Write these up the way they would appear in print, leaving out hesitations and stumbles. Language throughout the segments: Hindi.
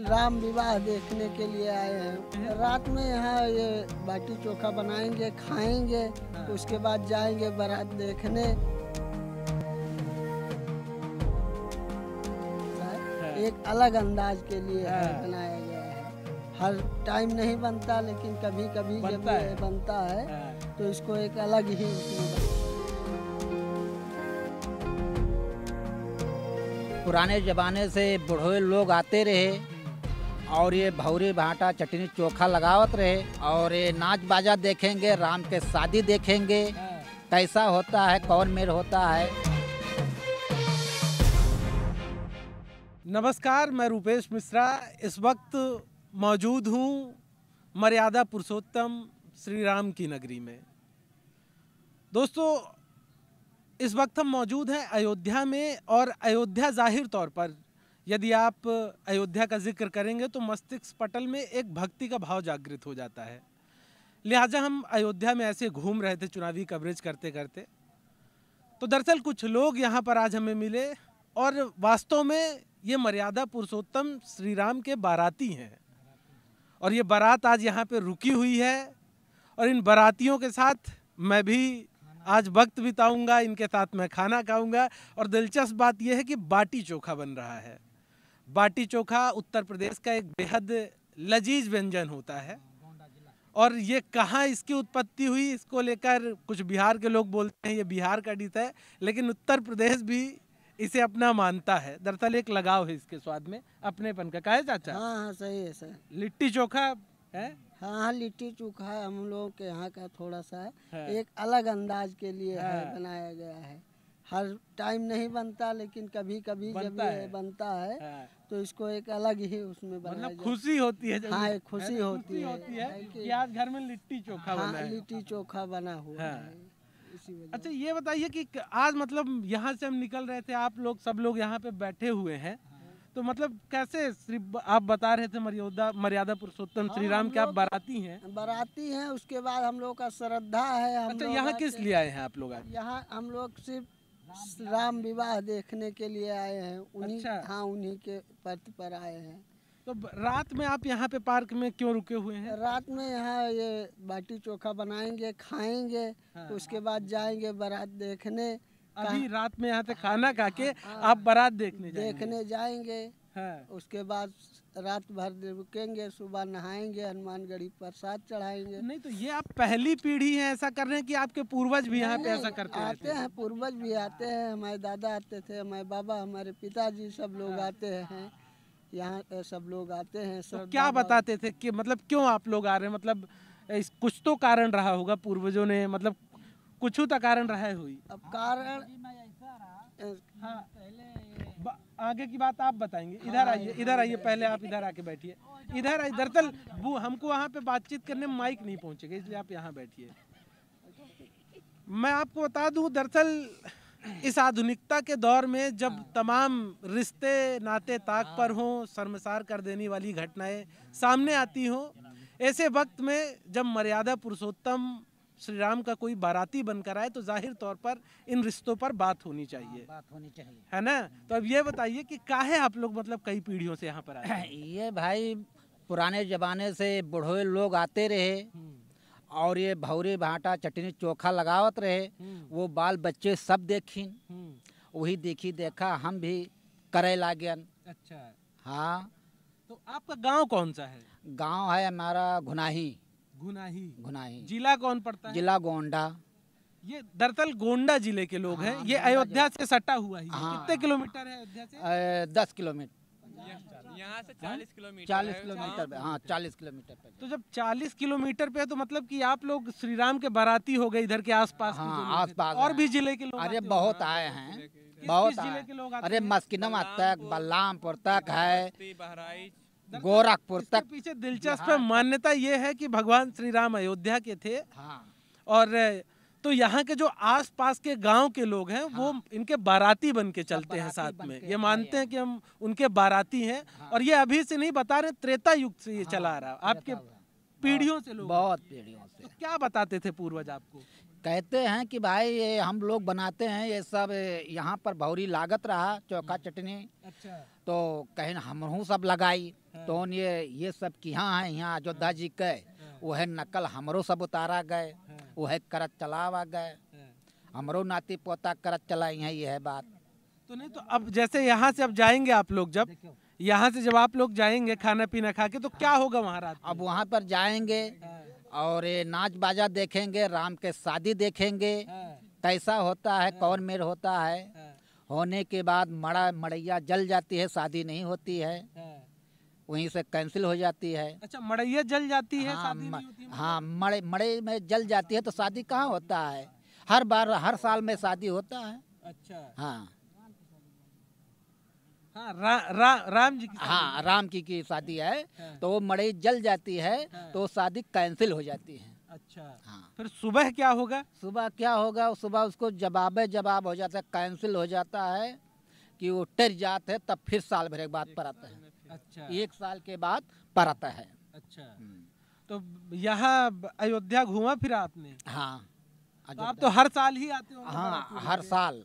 राम विवाह देखने के लिए आए हैं। रात में यहाँ ये बाटी चोखा बनाएंगे, खाएंगे, उसके बाद जाएंगे बारात देखने। एक अलग अंदाज के लिए बनाया गया है। हर टाइम नहीं बनता, लेकिन कभी कभी जब ये बनता है तो इसको एक अलग ही पुराने ज़माने से बूढ़े लोग आते रहे और ये भौरी भाटा चटनी चोखा लगावत रहे और ये नाच बाजा देखेंगे, राम के शादी देखेंगे, कैसा होता है, कौन मेल होता है। नमस्कार, मैं रूपेश मिश्रा इस वक्त मौजूद हूँ मर्यादा पुरुषोत्तम श्री राम की नगरी में। दोस्तों, इस वक्त हम मौजूद हैं अयोध्या में और अयोध्या जाहिर तौर पर यदि आप अयोध्या का जिक्र करेंगे तो मस्तिष्क पटल में एक भक्ति का भाव जागृत हो जाता है। लिहाजा हम अयोध्या में ऐसे घूम रहे थे चुनावी कवरेज करते करते, तो दरअसल कुछ लोग यहाँ पर आज हमें मिले और वास्तव में ये मर्यादा पुरुषोत्तम श्री राम के बाराती हैं और ये बारात आज यहाँ पे रुकी हुई है और इन बारातियों के साथ मैं भी आज वक्त बिताऊंगा, इनके साथ मैं खाना खाऊंगा। और दिलचस्प बात यह है कि बाटी चोखा बन रहा है। बाटी चोखा उत्तर प्रदेश का एक बेहद लजीज व्यंजन होता है और ये कहाँ इसकी उत्पत्ति हुई, इसको लेकर कुछ बिहार के लोग बोलते हैं ये बिहार का डिश है, लेकिन उत्तर प्रदेश भी इसे अपना मानता है। दरअसल एक लगाव है इसके स्वाद में, अपनेपन का। है चाचा? हाँ, सही है सर। लिट्टी चोखा है। हाँ, लिट्टी चोखा हम लोगों के यहाँ का थोड़ा सा है। एक अलग अंदाज के लिए बनाया गया है। हर टाइम नहीं बनता, लेकिन कभी कभी जब ये बनता है तो इसको एक अलग ही उसमें बनाया मतलब खुशी होती है। हाँ, एक खुशी होती है कि आज घर में लिट्टी चोखा बना है। लिट्टी चोखा बना हुआ है इसी वजह। अच्छा, ये बताइए कि आज मतलब यहाँ से हम निकल रहे थे, आप लोग सब लोग यहाँ पे बैठे हुए हैं, तो मतलब कैसे आप बता रहे थे मर्यादा पुरुषोत्तम श्री राम के आप बाराती हैं? बाराती हैं, उसके बाद हम लोग का श्रद्धा है। अच्छा, यहाँ किस लिए आए हैं आप लोग आज? यहाँ हम लोग सिर्फ राम विवाह देखने के लिए आए हैं। उन्हीं के पथ पर आए हैं। तो रात में आप यहाँ पे पार्क में क्यों रुके हुए हैं? रात में यहाँ ये बाटी चोखा बनाएंगे, खाएंगे, उसके बाद जाएंगे बारात देखने। अभी रात में यहाँ से खाना खा के आप बारात देखने जाएंगे। उसके बाद रात भर रुकेंगे, सुबह नहाएंगे, हनुमानगढ़ी प्रसाद चढ़ाएंगे। नहीं, तो ये आप पहली पीढ़ी है ऐसा कर रहे हैं कि आपके पूर्वज भी यहाँ पे ऐसा करते आते हैं? पूर्वज भी आते हैं, हमारे दादा आते थे, हमारे बाबा, हमारे पिताजी सब लोग आते हैं यहाँ। सब लोग आते हैं। तो क्या बताते थे कि मतलब क्यों आप लोग आ रहे हैं? मतलब कुछ तो कारण रहा होगा पूर्वजों ने, मतलब कुछ तो कारण रहा हुई। अब कारण आगे की बात आप बताएंगे। इधर आइए, पहले आप इधर आके बैठिए। इधर आइए। दरअसल वो हमको वहाँ पे बातचीत करने में माइक नहीं पहुँचेगा, इसलिए आप यहाँ बैठिए। मैं आपको बता दूं, दरअसल इस आधुनिकता के दौर में जब तमाम रिश्ते नाते ताक पर हों, शर्मसार कर देने वाली घटनाएं सामने आती हों, ऐसे वक्त में जब मर्यादा पुरुषोत्तम श्री राम का कोई बाराती बनकर आए तो जाहिर तौर पर इन रिश्तों पर बात होनी चाहिए। है ना? तो अब ये बताइए कि काहे आप लोग मतलब कई पीढ़ियों से यहाँ पर आए? ये भाई पुराने ज़माने से बूढ़े लोग आते रहे और ये भौरी भाटा चटनी चोखा लगावत रहे, वो बाल बच्चे सब देखिन, वही देखा हम भी करे लागन। अच्छा, हाँ। तो आपका गांव कौन सा है? गांव है हमारा घुनाही। जिला कौन पड़ता है? जिला गोंडा। ये दरअसल गोंडा जिले के लोग हैं। ये अयोध्या से सटा हुआ ही। कितने किलोमीटर है अयोध्या से? 10 किलोमीटर। यहाँ से 40 किलोमीटर। 40 किलोमीटर पे। हाँ, 40 किलोमीटर पे। तो जब 40 किलोमीटर पे है तो मतलब कि आप लोग श्री राम के बाराती हो गए इधर के आसपास। आसपास और भी जिले के लोग? अरे बहुत आए हैं, बहुत जिले के लोग। अरे मस्किनम तक, बलरामपुर तक है, गोरखपुर तक। पीछे दिलचस्प मान्यता ये है कि भगवान श्री राम अयोध्या के थे। और तो यहाँ के जो आसपास के गांव के लोग हैं वो इनके बाराती बन के चलते हैं साथ में। ये मानते हैं कि हम उनके बाराती हैं। और ये अभी से नहीं बता रहे, त्रेता युग से ये चला आ रहा। आपके पीढ़ियों से लोग? बहुत पीढ़ियों से। तो क्या बताते थे पूर्वज आपको? कहते हैं कि भाई ये हम लोग बनाते हैं, ये सब यहाँ पर भौरी लागत रहा चोखा चटनी। अच्छा। तो कहीं हमहू सब लगाई, तो ये सब की यहाँ है, यहाँ अयोध्या जी के वह नकल हमरो सब उतारा गए, वह करत चलावा गए, हमरो नाती पोता करत चलाई है, ये है बात। तो नहीं तो अब जैसे यहाँ से अब जाएंगे आप लोग, जब यहाँ से जब आप लोग जाएंगे खाना पीना खा के, तो क्या होगा वहाँ रात में? अब वहाँ पर जाएंगे और ये नाच बाजा देखेंगे, राम के शादी देखेंगे कैसा होता है, कौन मेल होता है। होने के बाद मड़ैया जल जाती है, शादी नहीं होती है, वहीं से कैंसिल हो जाती है। अच्छा, मड़ैया जल जाती है, हाँ, शादी नहीं होती है? हाँ, मड़े में जल जाती है तो शादी कहाँ होता है। हर साल में शादी होता है। अच्छा, हाँ हाँ, राम जी की शादी? हाँ, राम की शादी है तो वो मड़ई जल जाती है तो शादी कैंसिल हो जाती है। अच्छा, हाँ, फिर सुबह क्या होगा? सुबह क्या होगा, सुबह उसको जवाब हो जाता है, कैंसिल हो जाता है कि वो टर जाते है, तब फिर साल भर के बाद परत है। अच्छा, 1 साल के बाद परत है। अच्छा, तो यहाँ अयोध्या घूमा फिर आपने? हाँ, तो आप तो हर साल ही आते हो? हाँ, हर साल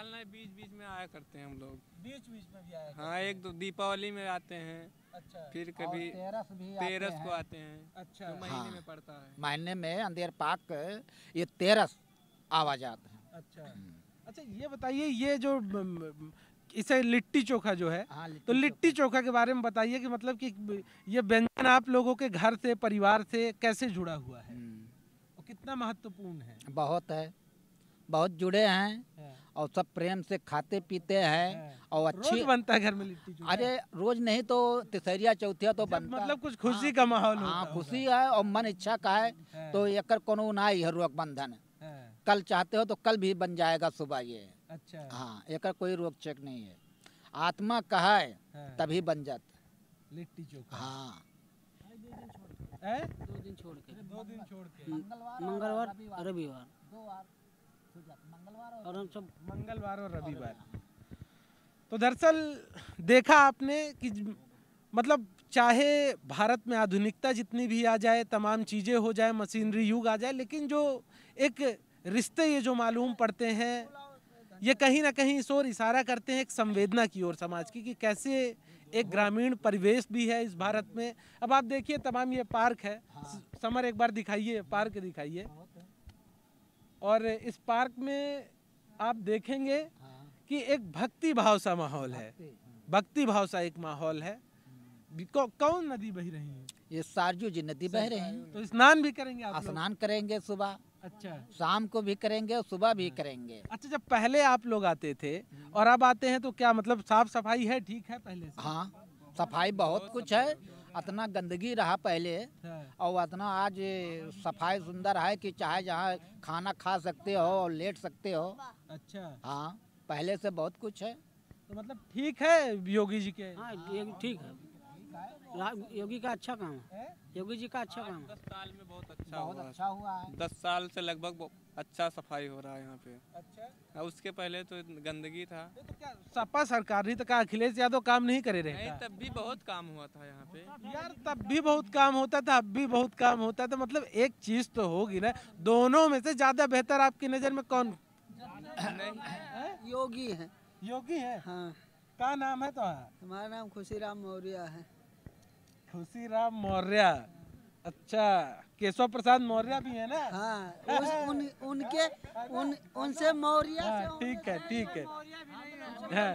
नहीं, बीच बीच में आया करते हैं हम लोग। बीच बीच में भी आया? हाँ, एक तो दीपावली में आते हैं, अच्छा, फिर कभी 13 को आते हैं। अच्छा, तो महीने हाँ। में पड़ता है। महीने में अंधेर पाक ये 13 आवाज आते हैं। अच्छा, अच्छा, ये बताइए, ये जो इसे लिट्टी चोखा जो है, हाँ, तो लिट्टी चोखा के बारे में बताइए कि मतलब कि ये व्यंजन आप लोगों के घर से, परिवार से कैसे जुड़ा हुआ है और कितना महत्वपूर्ण है? बहुत है, बहुत जुड़े हैं और सब प्रेम से खाते पीते हैं और अच्छी। रोज बनता है घर में लिट्टी चोखा? अरे रोज नहीं तो तिसरिया चौथिया तो जब बनता है। मतलब कुछ खुशी का माहौल हाँ, होता खुशी है और मन इच्छा का है तो एकर कोनो नाई है रोक बंधन। है। कल चाहते हो तो कल भी बन जाएगा सुबह ये। अच्छा, हाँ, एकर कोई रोक चेक नहीं है, आत्मा कहा है तभी बन जाता। लिट्टी चोखा। हाँ, 2 दिन छोड़ के, 2 दिन छोड़ के, मंगलवार रविवार और हम सब मंगलवार और रविवार। तो दरअसल देखा आपने कि मतलब चाहे भारत में आधुनिकता जितनी भी आ जाए, तमाम चीज़ें हो जाए, मशीनरी युग आ जाए, लेकिन जो एक रिश्ते ये जो मालूम पड़ते हैं, ये कहीं ना कहीं इस ओर इशारा करते हैं एक संवेदना की ओर समाज की, कि कैसे एक ग्रामीण परिवेश भी है इस भारत में। अब आप देखिए तमाम ये पार्क है, समर एक बार दिखाइए, पार्क दिखाइए। और इस पार्क में आप देखेंगे कि एक भक्ति भाव सा माहौल है, भक्ति भाव सा एक माहौल है। कौन नदी बह रही है? ये सारजू जी नदी बह रहे हैं। तो स्नान भी करेंगे आप लोग? स्नान करेंगे सुबह, अच्छा, शाम को भी करेंगे और सुबह भी करेंगे। अच्छा, जब पहले आप लोग आते थे और अब आते हैं तो क्या मतलब साफ सफाई है, ठीक है पहले से? हाँ, सफाई बहुत कुछ है, इतना गंदगी रहा पहले और इतना आज सफाई सुंदर है कि चाहे जहाँ खाना खा सकते हो और लेट सकते हो। अच्छा, हाँ, पहले से बहुत कुछ है। तो मतलब ठीक है योगी जी के? हाँ, ये ठीक है, योगी का अच्छा काम है, योगी जी का अच्छा काम है। 10 साल में बहुत अच्छा हुआ है। 10 साल से लगभग अच्छा सफाई हो रहा है यहाँ पे। अच्छा, उसके पहले तो गंदगी था। तो क्या सपा सरकार नहीं तो क्या अखिलेश यादव काम नहीं करे नहीं, रहे? तब भी बहुत काम हुआ था यहाँ पे। यार तब भी बहुत काम होता था, अब भी बहुत काम होता था, मतलब एक चीज तो होगी ना। दोनों में से ज्यादा बेहतर आपकी नजर में कौन? योगी है। योगी है? हाँ, क्या नाम है तो? हमारा नाम खुशीराम मौर्य है। खुशीराम मौर्य। अच्छा, केशव प्रसाद मौर्य भी है ना? हाँ, उनसे मौर्य से हाँ, ठीक है, ठीक है। हाँ,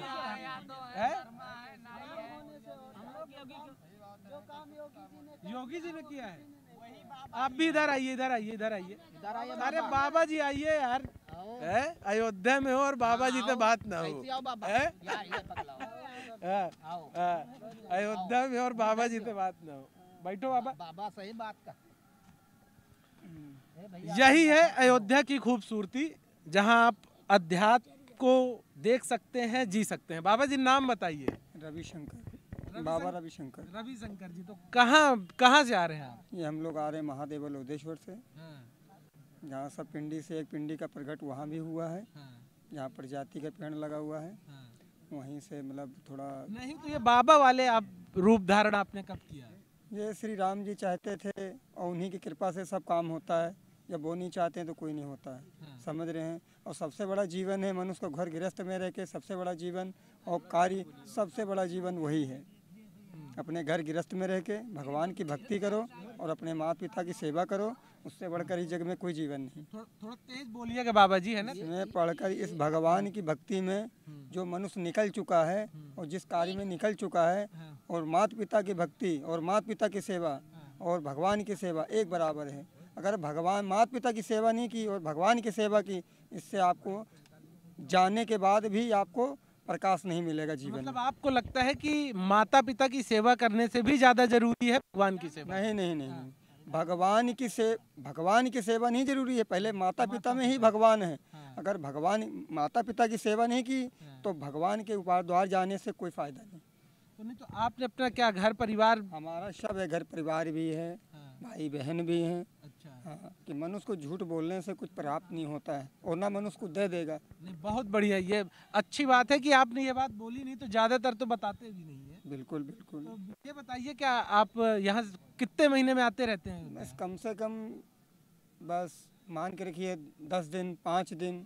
है? योगी जी ने किया है। आप भी इधर आइए, इधर आइए, इधर आइए। अरे बाबा जी आइए यार, है अयोध्या में हो और बाबा जी से बात ना हो, है? अयोध्या में और बाबा जी से बात ना हो। बैठो बाबा। बाबा सही बात का। यही है अयोध्या की खूबसूरती, जहां आप अध्यात्म को देख सकते हैं, जी सकते हैं। बाबा जी नाम बताइए। रविशंकर, बाबा रविशंकर। रविशंकर जी, तो कहाँ से आ रहे हैं आप? ये हम लोग आ रहे हैं महादेव लोधेश्वर से, जहाँ सब पिंडी से एक पिंडी का प्रकट वहाँ भी हुआ है, जहाँ प्रजाति का पेड़ लगा हुआ है, वहीं से मतलब थोड़ा। नहीं तो ये बाबा वाले आप रूप धारण आपने कब किया? ये श्री राम जी चाहते थे और उन्हीं की कृपा से सब काम होता है। जब वो नहीं चाहते हैं तो कोई नहीं होता है, समझ रहे हैं। और सबसे बड़ा जीवन है मनुष्य को घर गृहस्थ में रह के, सबसे बड़ा जीवन और कार्य, सबसे बड़ा जीवन वही है। अपने घर गृहस्थ में रह के भगवान की भक्ति करो और अपने माता पिता की सेवा करो, उससे बढ़कर इस जग में कोई जीवन नहीं। थोड़ा तेज बोलिएगा बाबा जी, है ना। इसमें पढ़कर इस भगवान की भक्ति में जो मनुष्य निकल चुका है और जिस कार्य में निकल चुका है, और माता पिता की भक्ति और माता पिता की सेवा और भगवान की सेवा एक बराबर है। अगर भगवान माता पिता की सेवा नहीं की और भगवान की सेवा की, इससे आपको जानने के बाद भी आपको प्रकाश नहीं मिलेगा जीवन मतलब में। आपको लगता है कि माता पिता की सेवा करने से भी ज्यादा जरूरी है भगवान की सेवा? नहीं नहीं नहीं नहीं। भगवान की सेवा नहीं जरूरी है, पहले माता पिता में ही भगवान है। अगर भगवान माता पिता की सेवा नहीं की तो भगवान के ऊपर द्वार जाने से कोई फायदा नहीं। तो नहीं तो आपने अपना क्या घर परिवार? हमारा सब है, घर परिवार भी है, भाई बहन भी हैं। अच्छा। हाँ, कि मनुष्य को झूठ बोलने से कुछ प्राप्त नहीं होता है और ना मनुष्य को दे देगा। नहीं, बहुत बढ़िया, ये अच्छी बात है कि आपने ये बात बोली, नहीं तो ज्यादातर तो बताते भी नहीं है। बिल्कुल बिल्कुल। तो ये बताइए, क्या आप यहाँ कितने महीने में आते रहते हैं? बस कम से कम बस मान के रखिए 10 दिन, 5 दिन,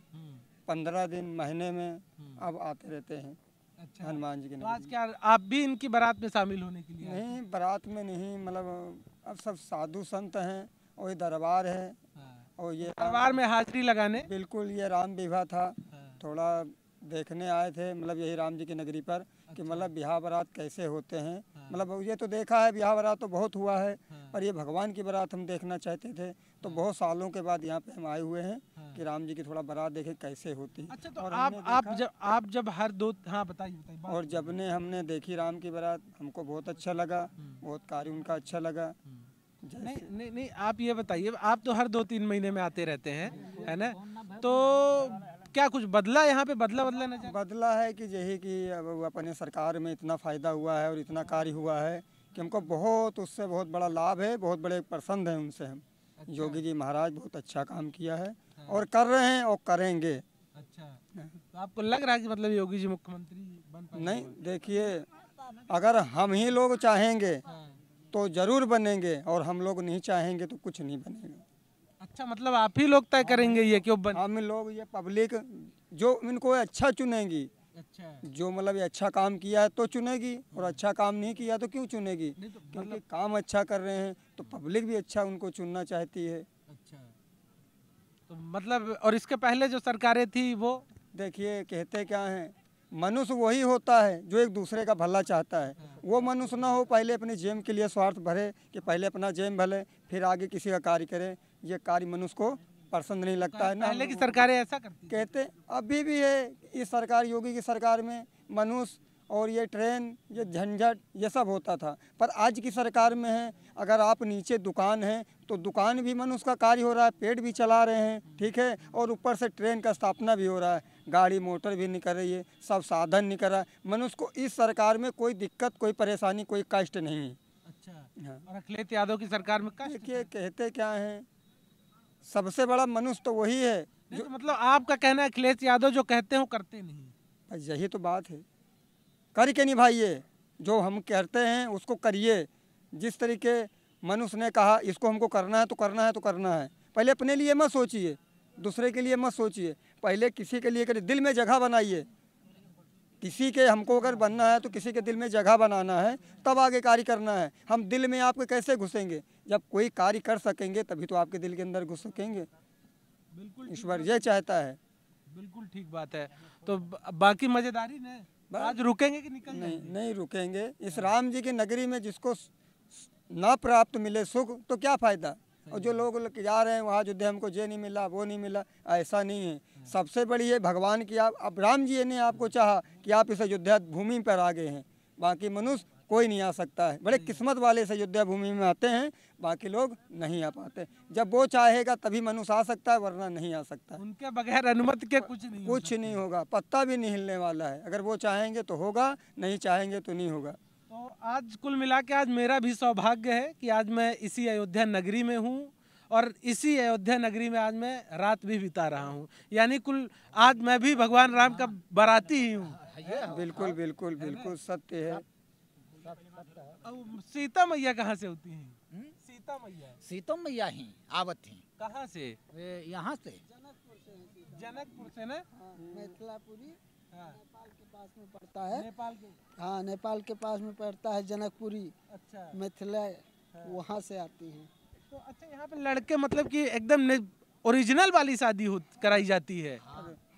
15 दिन, महीने में अब आते रहते हैं। अच्छा। हनुमान जी के तो आज नगरी। क्या आप भी इनकी बारात में शामिल होने के लिए आए? नहीं, बारात में नहीं, मतलब अब सब साधु संत हैं और ये दरबार है हाँ। और ये दरबार में हाजिरी लगाने? बिल्कुल ये राम विवाह था। हाँ। थोड़ा देखने आए थे, मतलब यही राम जी की नगरी पर कि मतलब ब्याह बारात कैसे होते हैं। मतलब ये तो देखा है, ब्याह बारात तो बहुत हुआ है, पर ये भगवान की बारात हम देखना चाहते थे। तो बहुत सालों के बाद यहाँ पे हम आए हुए हैं कि राम जी की थोड़ा बारात देखे कैसे होती है। अच्छा, तो और आप जब हर दो, हाँ बताइए बात। और जब ने हमने देखी राम की बारात, हमको बहुत अच्छा लगा, बहुत कार्य उनका अच्छा लगा। नहीं नहीं नहीं, आप ये बताइए, आप तो हर 2-3 महीने में आते रहते हैं, है ना। तो क्या कुछ बदला यहाँ पे? बदला नजर? बदला है कि यही कि अब वो अपने सरकार में इतना फायदा हुआ है और इतना कार्य हुआ है कि हमको बहुत उससे बहुत बड़ा लाभ है, बहुत बड़े पसंद हैं उनसे हम। योगी जी महाराज बहुत अच्छा काम किया है और कर रहे हैं और करेंगे। अच्छा, तो आपको लग रहा है कि मतलब योगी जी मुख्यमंत्री बन पाएंगे? नहीं, देखिए, अगर हम ही लोग चाहेंगे तो जरूर बनेंगे और हम लोग नहीं चाहेंगे तो कुछ नहीं बनेगा। अच्छा, मतलब आप ही लोग तय करेंगे ये क्यों बन? हम लोग, ये पब्लिक जो इनको अच्छा चुनेगी, अच्छा। जो मतलब ये अच्छा काम किया है तो चुनेगी, और अच्छा काम नहीं किया तो क्यों चुनेगी? क्योंकि काम अच्छा कर रहे हैं तो पब्लिक भी अच्छा उनको चुनना चाहती है। अच्छा, तो मतलब और इसके पहले जो सरकारें थी वो? देखिए, कहते क्या हैं, मनुष्य वही होता है जो एक दूसरे का भला चाहता है। वो मनुष्य ना हो पहले अपने जेब के लिए स्वार्थ भरे कि पहले अपना जेब भले फिर आगे किसी का कार्य करे। ये कार्य मनुष्य को पसंद नहीं लगता है ना। पहले की सरकारें ऐसा करती? कहते अभी भी है, इस सरकार योगी की सरकार में मनुष्य और ये ट्रेन, ये झंझट, ये सब होता था। पर आज की सरकार में है, अगर आप नीचे दुकान है तो दुकान भी मनुष्य का कार्य हो रहा है, पेट भी चला रहे हैं, ठीक है, और ऊपर से ट्रेन का स्थापना भी हो रहा है, गाड़ी मोटर भी निकल रही है, सब साधन निकल रहा है। मनुष्य को इस सरकार में कोई दिक्कत, कोई परेशानी, कोई कष्ट नहीं है। अच्छा। हाँ। और अखिलेश यादव की सरकार में कष्ट? देखिए, कहते क्या हैं, सबसे बड़ा मनुष्य तो वही है। नहीं, तो मतलब आपका कहना है अखिलेश यादव जो कहते हैं वो करते नहीं? बस यही तो बात है, करके निभाइए, जो हम कहते हैं उसको करिए। जिस तरीके मनुष्य ने कहा इसको हमको करना है तो करना है तो करना है। पहले अपने लिए मत सोचिए, दूसरे के लिए मत सोचिए, पहले किसी के लिए करिए, दिल में जगह बनाइए। किसी के हमको अगर बनना है तो किसी के दिल में जगह बनाना है, तब आगे कार्य करना है। हम दिल में आपके कैसे घुसेंगे? जब कोई कार्य कर सकेंगे तभी तो आपके दिल के अंदर घुस सकेंगे। बिल्कुल, ईश्वर ये चाहता है। बिल्कुल ठीक बात है। तो बाकी मजेदारी ने आज रुकेंगे कि निकल नहीं जाएंगे? नहीं रुकेंगे। इस राम जी की नगरी में जिसको ना प्राप्त मिले सुख तो क्या फायदा? और जो लोग जा रहे हैं वहाँ अयोध्या, हमको ये नहीं मिला, वो नहीं मिला, ऐसा नहीं है। सबसे बड़ी है भगवान की, आप अब राम जी ने आपको चाहा कि आप इस अयोध्या भूमि पर आ गए हैं। बाकी मनुष्य कोई नहीं आ सकता है। बड़े किस्मत वाले से अयोध्या भूमि में आते हैं, बाकी लोग नहीं आ पाते। जब वो चाहेगा तभी मनुष्य आ सकता है, वरना नहीं आ सकता। उनके बगैर अनुमति के कुछ नहीं कुछ नहीं होगा, पत्ता भी नहीं हिलने वाला है। अगर वो चाहेंगे तो होगा, नहीं चाहेंगे तो नहीं होगा। तो आज कुल मिला के आज मेरा भी सौभाग्य है कि आज मैं इसी अयोध्या नगरी में हूँ और इसी अयोध्या नगरी में आज मैं रात भी बिता रहा हूँ। यानी कुल आज मैं भी भगवान राम का बाराती ही हूँ। बिल्कुल बिल्कुल बिल्कुल सत्य है। सीता मैया कहाँ से होती हैं? सीता मैया? सीतो मैया ही आवत थी। कहाँ से? यहाँ से जनकपुर से ना? मैथिलापुरी नेपाल के पास में पड़ता है। नेपाल के? हाँ, नेपाल के पास में पड़ता है जनकपुरी, अच्छा। मिथिला, वहाँ से आती हैं। तो अच्छा, यहाँ पे लड़के मतलब कि एकदम ओरिजिनल वाली शादी कराई जाती है?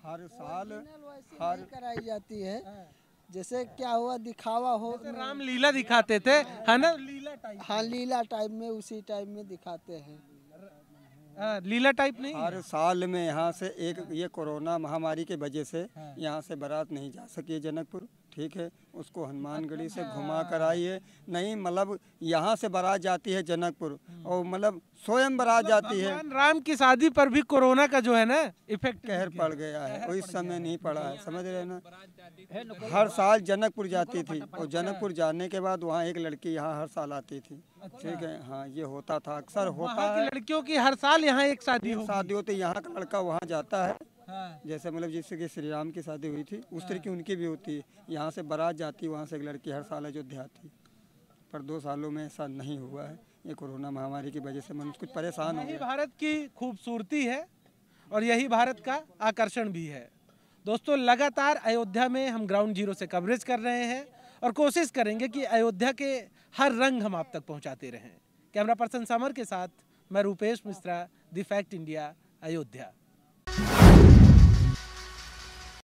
हर साल वैसे नहीं कराई जाती है, जैसे क्या हुआ दिखावा हो। रामलीला दिखाते थे, है ना, लीला टाइप? हाँ, लीला टाइप में, उसी टाइप में दिखाते हैं। लीला टाइप नहीं? हर साल में यहाँ से एक ये कोरोना महामारी के वजह से यहाँ से बारात नहीं जा सकी है जनकपुर, ठीक है, उसको हनुमानगढ़ी से घुमा कर आई है। नहीं मतलब यहाँ से बारात जाती है जनकपुर और मतलब स्वयं बारात जाती है। भगवान राम की शादी पर भी कोरोना का जो है ना इफेक्ट कहर पड़ गया है, उस समय नहीं पड़ा है, समझ रहे ना। हर साल जनकपुर जाती थी और जनकपुर जाने के बाद वहाँ एक लड़की यहाँ हर साल आती थी, ठीक है। हाँ, ये होता था, अक्सर होता है। लड़कियों की हर साल यहाँ एक शादी होती, यहाँ का लड़का वहाँ जाता है। जैसे मतलब जिससे कि श्री राम की शादी हुई थी उस तरह की उनकी भी होती है। यहाँ से बारात जाती, वहाँ से एक लड़की हर साल अयोध्या आती, पर 2 सालों में ऐसा नहीं हुआ है। ये कोरोना महामारी की वजह से मनुष्य कुछ परेशान हो गया। भारत की खूबसूरती है और यही भारत का आकर्षण भी है। दोस्तों, लगातार अयोध्या में हम ग्राउंड जीरो से कवरेज कर रहे हैं और कोशिश करेंगे कि अयोध्या के हर रंग हम आप तक पहुंचाते रहें। कैमरा पर्सन समर के साथ मैं Rupesh Mishra, the fact India, Ayodhya.